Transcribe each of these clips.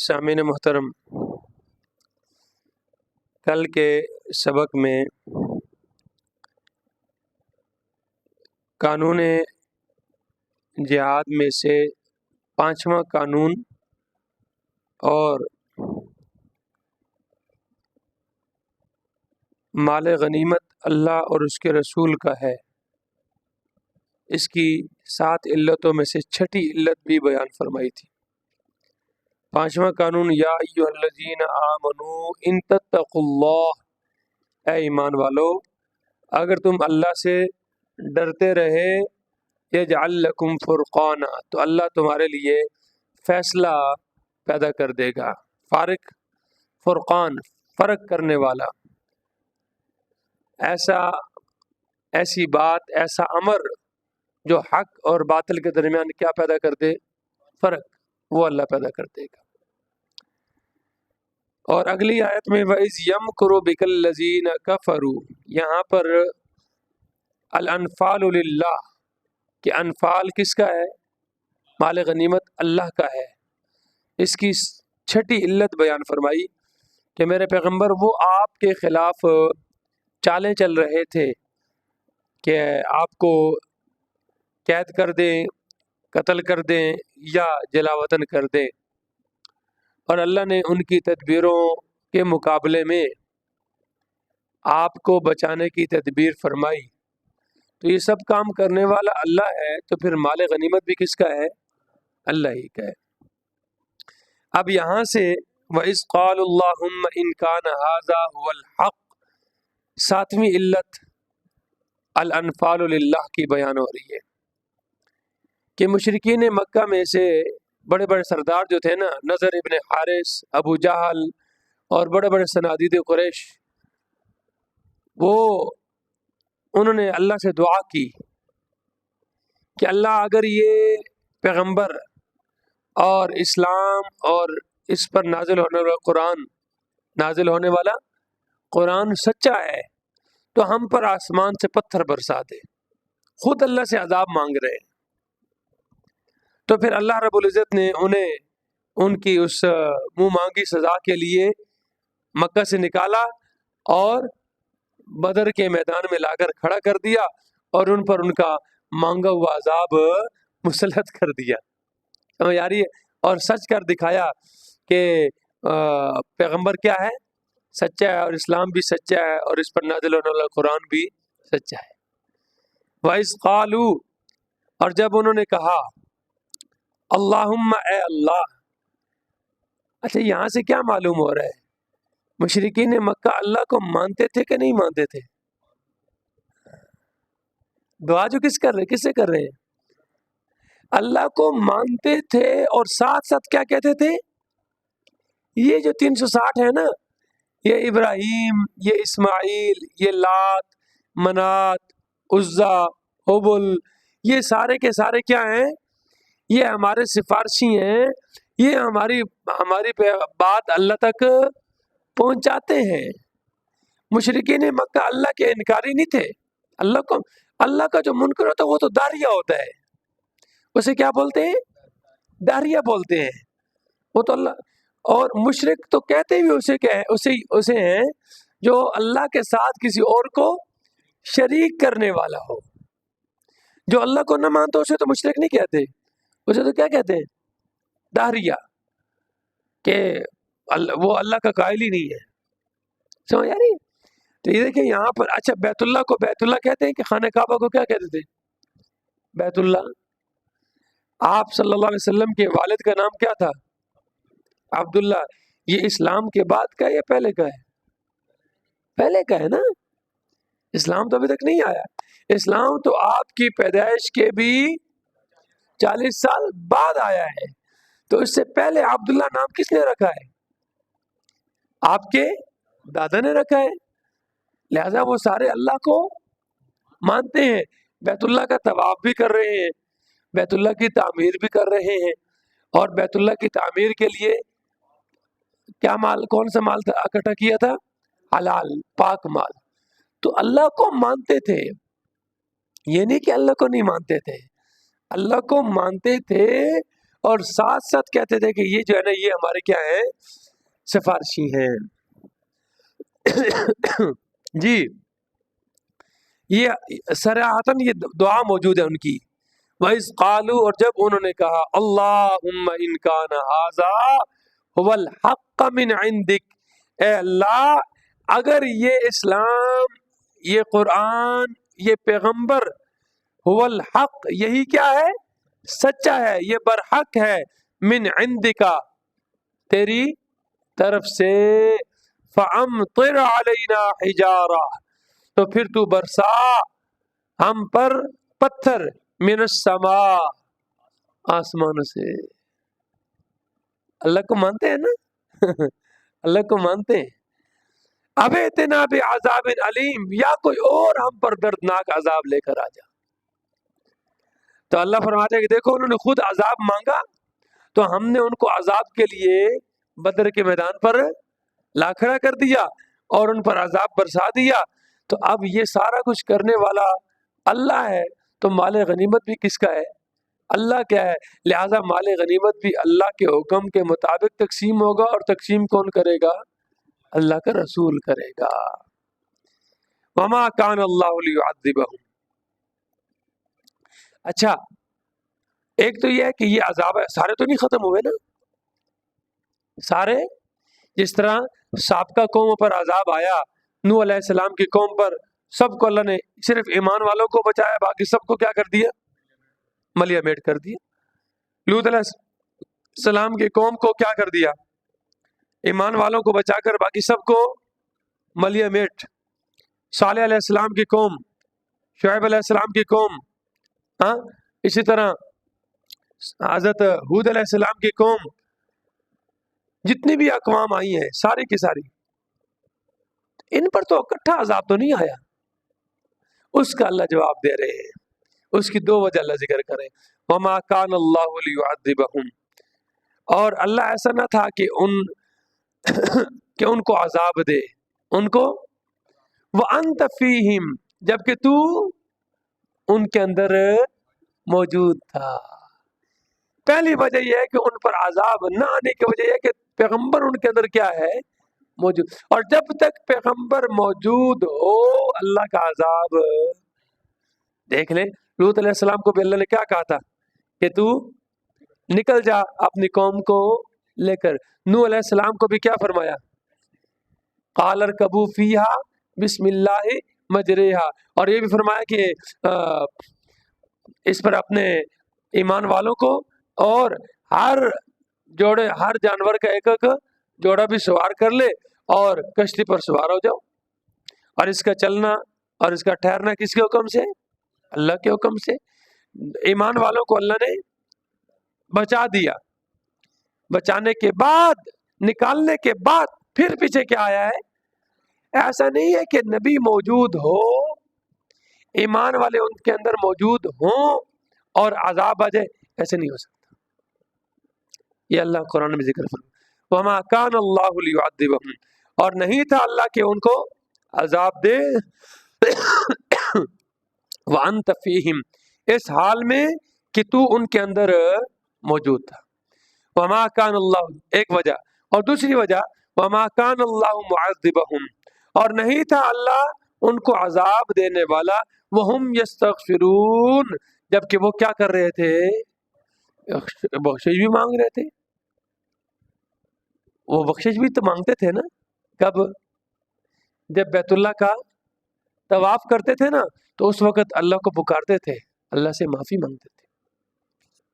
سامعین محترم، کل کے سبق میں قانون جہاد میں سے 5واں قانون اور مال غنیمت اللہ اور اس کے رسول کا ہے، اس کی 7 علتوں میں سے 6ٹھی علت بھی بیان فرمائی تھی۔ 5واں قانون یا ایھا الذین آمنوا ان تتقوا اللہ، اے ایمان والو اگر تم اللہ سے ڈرتے رہے، یجعل لکم فرقانا، تو اللہ تمہارے لیے فیصلہ پیدا کر دے گا۔ فارق، فرقان، فرق کرنے والا، ایسی بات، ایسا امر جو حق اور باطل کے درمیان کیا پیدا کر دے؟ فرق، وہ اللہ پیدا کر دے گا۔ اور اگلی آیت میں وَإِذْ يَمْكُرُ بِكَ الَّذِينَ كَفَرُوا، یہاں پر الانفال للہ، کہ انفال کس کا ہے؟ مال غنیمت اللہ کا ہے۔ اس کی 6ٹھی علت بیان فرمائی کہ میرے پیغمبر وہ آپ کے خلاف چالیں چل رہے تھے کہ آپ کو قید کر دیں، قتل کر دیں یا جلا وطن کر دیں، اور اللہ نے ان کی تدبیروں کے مقابلے میں آپ کو بچانے کی تدبیر فرمائی۔ تو یہ سب کام کرنے والا اللہ ہے، تو پھر مال غنیمت بھی کس کا ہے؟ اللہ ہی کا ہے۔ اب یہاں سے وَإِذْ قَالُوا اللَّهُمَّ إِنْ كَانَ هَذَا هُوَ الْحَقُّ، 7ویں علت الانفال للہ کی بیان ہو رہی ہے کہ مشرکین مکہ میں سے بڑے بڑے سردار جو تھے نا، نضر ابن حارث، ابو جہل اور بڑے بڑے صنادید قریش، وہ انہوں نے اللہ سے دعا کی کہ اللہ اگر یہ پیغمبر اور اسلام اور اس پر نازل ہونے والا قرآن سچا ہے تو ہم پر آسمان سے پتھر برسا دے۔ خود اللہ سے عذاب مانگ رہے ہیں۔ تو پھر اللہ رب العزت نے انہیں ان کی اس منہ مانگی سزا کے لیے مکہ سے نکالا اور بدر کے میدان میں لا کر کھڑا کر دیا اور ان پر ان کا مانگا ہوا عذاب مسلط کر دیا۔ سمجھ آ رہی ہے؟ اور سچ کر دکھایا کہ پیغمبر کیا ہے؟ سچا ہے، اور اسلام بھی سچا ہے، اور اس پر نازل ہونے والا قرآن بھی سچا ہے۔ وَإِذْ قَالُوا، اور جب انہوں نے کہا اللہم، اے اللہ۔ اچھا، یہاں سے کیا معلوم ہو رہا ہے؟ مشرکین مکہ اللہ کو مانتے تھے کہ نہیں مانتے تھے؟ دعا جو کس سے کر رہے ہیں؟ اللہ کو مانتے تھے، اور ساتھ ساتھ کیا کہتے تھے؟ یہ جو 360 ہے نا، یہ ابراہیم، یہ اسماعیل، یہ لات، منات، عزا، حبل، یہ سارے کے سارے کیا ہیں؟ یہ ہمارے سفارشی ہیں، یہ ہماری بات اللہ تک پہنچاتے ہیں۔ مشرکین مکہ اللہ کے انکاری نہیں تھے۔ اللہ کا جو منکر ہوتا ہے وہ تو داریہ ہوتا ہے، اسے کیا بولتے ہیں؟ داریہ بولتے ہیں۔ وہ تو اللہ، اور مشرک تو کہتے بھی اسے ہیں جو اللہ کے ساتھ کسی اور کو شریک کرنے والا ہو۔ جو اللہ کو نہ مانتا اسے تو مشرک نہیں کہتے، اسے تو کیا کہتے ہیں؟ داریہ، کہ وہ اللہ کا قائل ہی نہیں ہے۔ سمجھ آ رہی ہے؟ تو یہ دیکھیں یہاں پر، اچھا بیت اللہ کو بیت اللہ کہتے ہیں کہ خانہ کعبہ کو کیا کہتے تھے؟ بیت اللہ۔ آپ صلی اللہ علیہ وسلم کے والد کا نام کیا تھا؟ عبداللہ۔ یہ اسلام کے بعد کا ہے یا پہلے کا ہے؟ پہلے کا ہے نا۔ اسلام تو ابھی تک نہیں آیا۔ اسلام تو آپ کی پیدائش کے بھی 40 سال بعد آیا ہے۔ تو اس سے پہلے عبداللہ نام کس نے رکھا ہے؟ آپ کے دادا نے رکھا ہے۔ لہذا وہ سارے اللہ کو مانتے ہیں، بیت اللہ کا طواف بھی کر رہے ہیں، بیت اللہ کی تعمیر بھی کر رہے ہیں، اور بیت اللہ کی تعمیر کے لیے کیا مال، کون سا مال اکٹھا کیا تھا؟ حلال، پاک مال۔ تو اللہ کو مانتے تھے، یہ نہیں کہ اللہ کو نہیں مانتے تھے، اللہ کو مانتے تھے، اور ساتھ ساتھ کہتے تھے کہ یہ جو ہے نا یہ ہمارے کیا ہیں، سفارشی ہیں۔ جی یہ صراحتاً یہ دعا موجود ہے ان کی، وَإِذْ قَالُوا، اور جب انہوں نے کہا اللہم ان کان ھذا هو الحق من عندک، اے اللہ اگر یہ اسلام، یہ قرآن، یہ پیغمبر، هو الحق یہی کیا ہے، سچا ہے، یہ برحق ہے، من عندک تیری طرف سے، فَأَمْطِرْ عَلَيْنَا حِجَارَةً تو پھر تو برسا ہم پر پتھر، من السماء آسمان سے۔ اللہ کو مانتے ہیں نا؟ اللہ کو مانتے ہیں۔ اب اتنا بعذاب علیم، یا کوئی اور ہم پر دردناک عذاب لے کر آ جا۔ تو اللہ فرماتے ہیں کہ دیکھو انہوں نے خود عذاب مانگا تو ہم نے ان کو عذاب کے لیے بدر کے میدان پر لا کھڑا کر دیا اور ان پر عذاب برسا دیا۔ تو اب یہ سارا کچھ کرنے والا اللہ ہے، تو مال غنیمت بھی کس کا ہے؟ اللہ کیا ہے، لہذا مال غنیمت بھی اللہ کے حکم کے مطابق تقسیم ہوگا، اور تقسیم کون کرے گا؟ اللہ کا رسول کرے گا۔ وما کان اللہ لیعذبہم۔ اچھا ایک تو یہ ہے کہ یہ عذاب ہے، سارے تو نہیں ختم ہوئے نا، سارے جس طرح سابقہ قوموں پر عذاب آیا، نوح علیہ السلام کی قوم پر سب کو اللہ نے صرف ایمان والوں کو بچایا، باقی سب کو کیا کر دیا؟ ملیا میٹ کر دیا۔ لوط علیہ السلام کی قوم کو کیا کر دیا؟ ایمان والوں کو بچا کر باقی سب کو ملیا میٹ۔ صالح علیہ السلام کی قوم، شعیب علیہ السلام کی قوم، ہاں اسی طرح حضرت ہود علیہ السلام کی قوم، جتنی بھی اقوام آئی ہیں ساری کی ساری، ان پر تو اکٹھا عذاب تو نہیں آیا۔ اس کا اللہ جواب دے رہے ہیں، اس کی دو وجہ اللہ ذکر کریں، وما کان اللہ لیعذبہم، اور اللہ ایسا نہ تھا کہ ان کو عذاب دے، ان کو، وانت فیہم، جبکہ تو ان کے اندر موجود تھا۔ پہلی وجہ یہ ہے کہ ان پر عذاب نہ آنے کی وجہ یہ ہے کہ پیغمبر ان کے اندر کیا ہے؟ موجود، اور جب تک پیغمبر موجود ہو اللہ کا عذاب، دیکھ لیں لوط علیہ السلام کو بھی اللہ نے کیا کہا تھا کہ تو نکل جا اپنی قوم کو لے کر۔ نوح علیہ السلام کو بھی کیا فرمایا؟ قال ارکبوا فیہا بسم اللہ مجریہا، اور یہ بھی فرمایا کہ اس پر اپنے ایمان والوں کو اور ہر جوڑے، ہر جانور کا ایک ایک جوڑا بھی سوار کر لے اور کشتی پر سوار ہو جاؤ، اور اس کا چلنا اور اس کا ٹھہرنا کس کے حکم سے؟ اللہ کے حکم سے۔ ایمان والوں کو اللہ نے بچا دیا، بچانے کے بعد، نکالنے کے بعد پھر پیچھے کیا آیا ہے؟ ایسا نہیں ہے کہ نبی موجود ہو، ایمان والے ان کے اندر موجود ہوں اور عذاب آ جائے، ایسے نہیں ہو سکتا۔ یہ اللہ قرآن میں ذکر فرمایا، وما کان اللہ لیعذبہم، اور نہیں تھا اللہ کہ ان کو عذاب دے، وانت فیہم، اس حال میں کہ تو ان کے اندر موجود تھا۔ وما کان اللہ، ایک وجہ، اور دوسری وجہ وما کان اللہ معذبہم، اور نہیں تھا اللہ ان کو عذاب دینے والا، وہم یستغفرون، جبکہ وہ کیا کر رہے تھے؟ بخشش بھی مانگ رہے تھے۔ وہ بخشش بھی تو مانگتے تھے نا، کب؟ جب بیت اللہ کا طواف کرتے تھے نا تو اس وقت اللہ کو پکارتے تھے، اللہ سے معافی مانگتے تھے۔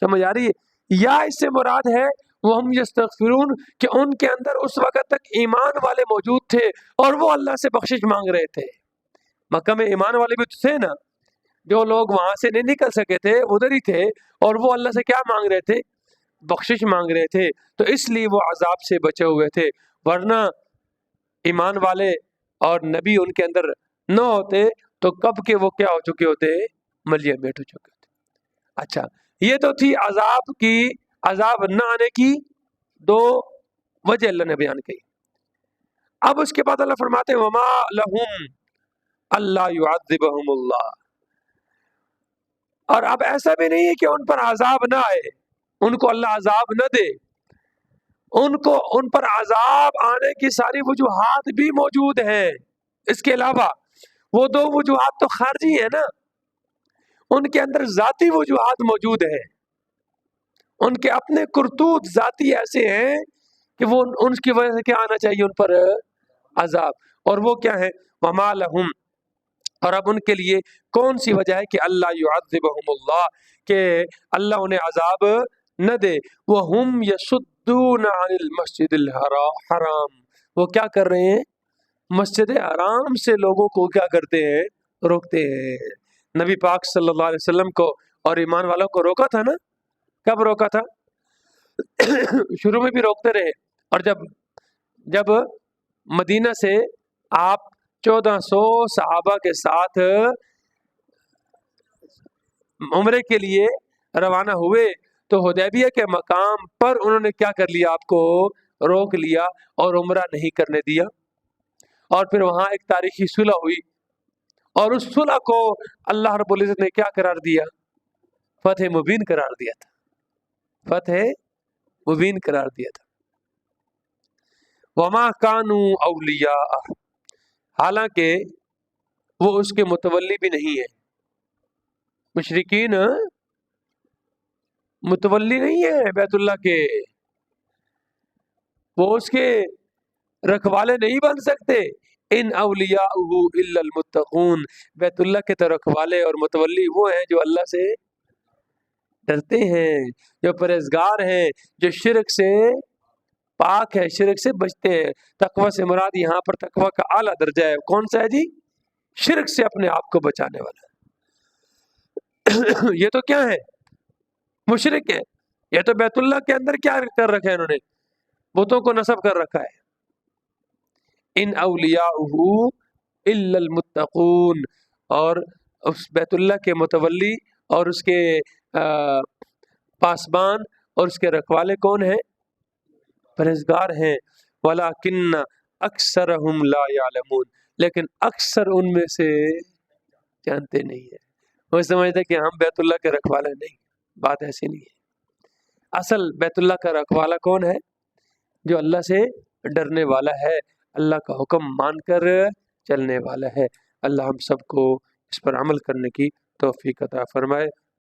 سمجھ آ رہی ہے؟ یا اس سے مراد ہے وہم یستغفرون، کہ ان کے اندر اس وقت تک ایمان والے موجود تھے اور وہ اللہ سے بخشش مانگ رہے تھے۔ مکہ میں ایمان والے بھی تھے نا، جو لوگ وہاں سے نہیں نکل سکے تھے ادھر ہی تھے، اور وہ اللہ سے کیا مانگ رہے تھے؟ بخشش مانگ رہے تھے، تو اس لیے وہ عذاب سے بچے ہوئے تھے، ورنہ ایمان والے اور نبی ان کے اندر نہ ہوتے تو کب کے وہ کیا ہو چکے ہوتے؟ ملیا میٹ ہو چکے ہوتے۔ اچھا یہ تو تھی عذاب کی، عذاب نہ آنے کی دو وجہ اللہ نے بیان کی۔ اب اس کے بعد اللہ فرماتے ہیں وما لہم اللہ یعذبہم اللہ، اور اب ایسا بھی نہیں ہے کہ ان پر عذاب نہ آئے، ان کو اللہ عذاب نہ دے، ان پر عذاب آنے کی ساری وجوہات بھی موجود ہیں۔ اس کے علاوہ وہ دو وجوہات تو خارجی ہیں نا، ان کے اندر ذاتی وجوہات موجود ہیں، ان کے اپنے کرتوت ذاتی ایسے ہیں کہ وہ ان کی وجہ سے کیا آنا چاہیے ان پر عذاب، اور وہ کیا ہے؟ وما لہم، اور اب ان کے لیے کون سی وجہ ہے کہ اللہ یعذبہم اللہ، کہ اللہ انہیں عذاب نہ دے، وہم یصدون عن المسجد الحرام، وہ کیا کر رہے ہیں؟ مسجد حرام سے لوگوں کو کیا کرتے ہیں؟ روکتے ہیں۔ نبی پاک صلی اللہ علیہ وسلم کو اور ایمان والوں کو روکا تھا نا؟ کب روکا تھا؟ شروع میں بھی روکتے رہے، اور جب مدینہ سے آپ 1400 صحابہ کے ساتھ عمرے کے لیے روانہ ہوئے تو حدیبیہ کے مقام پر انہوں نے کیا کر لیا؟ آپ کو روک لیا اور عمرہ نہیں کرنے دیا، اور پھر وہاں ایک تاریخی صلح ہوئی، اور اس صلح کو اللہ رب العزت نے کیا قرار دیا؟ فتح مبین قرار دیا تھا، فتح مبین قرار دیا تھا۔ وما کانوا اولیاء، حالانکہ وہ اس کے متولی بھی نہیں ہے۔ مشرکین متولی نہیں ہے بیت اللہ کے، وہ اس کے رکھوالے نہیں بن سکتے۔ ان اولیاءہ الا المتقون، بیت اللہ کے تو رکھوالے اور متولی وہ ہیں جو اللہ سے ڈرتے ہیں، جو پرہیزگار ہیں، جو شرک سے پاک ہے، شرک سے بچتے ہیں۔ تقوی سے مراد یہاں پر تقوی کا اعلیٰ درجہ ہے، کون سا ہے جی؟ شرک سے اپنے آپ کو بچانے والا۔ یہ تو کیا ہے؟ مشرک ہے۔ یہ تو بیت اللہ کے اندر کیا کر رکھا ہے؟ انہوں نے بتوں کو نصب کر رکھا ہے۔ ان اولیاءہ الا المتقون، اور اس بیت اللہ کے متولی اور اس کے پاسبان اور اس کے رکھوالے کون ہیں؟ پرہیزگار ہیں۔ ولیکن اکثرہم لا یعلمون، لیکن اکثر ان میں سے جانتے نہیں ہیں۔ وہ سمجھتے کہ ہم بیت اللہ کے رکھوالے نہیں، بات ایسی نہیں ہے۔ اصل بیت اللہ کا رکھوالا کون ہے؟ جو اللہ سے ڈرنے والا ہے، اللہ کا حکم مان کر چلنے والا ہے۔ اللہ ہم سب کو اس پر عمل کرنے کی توفیق عطا فرمائے۔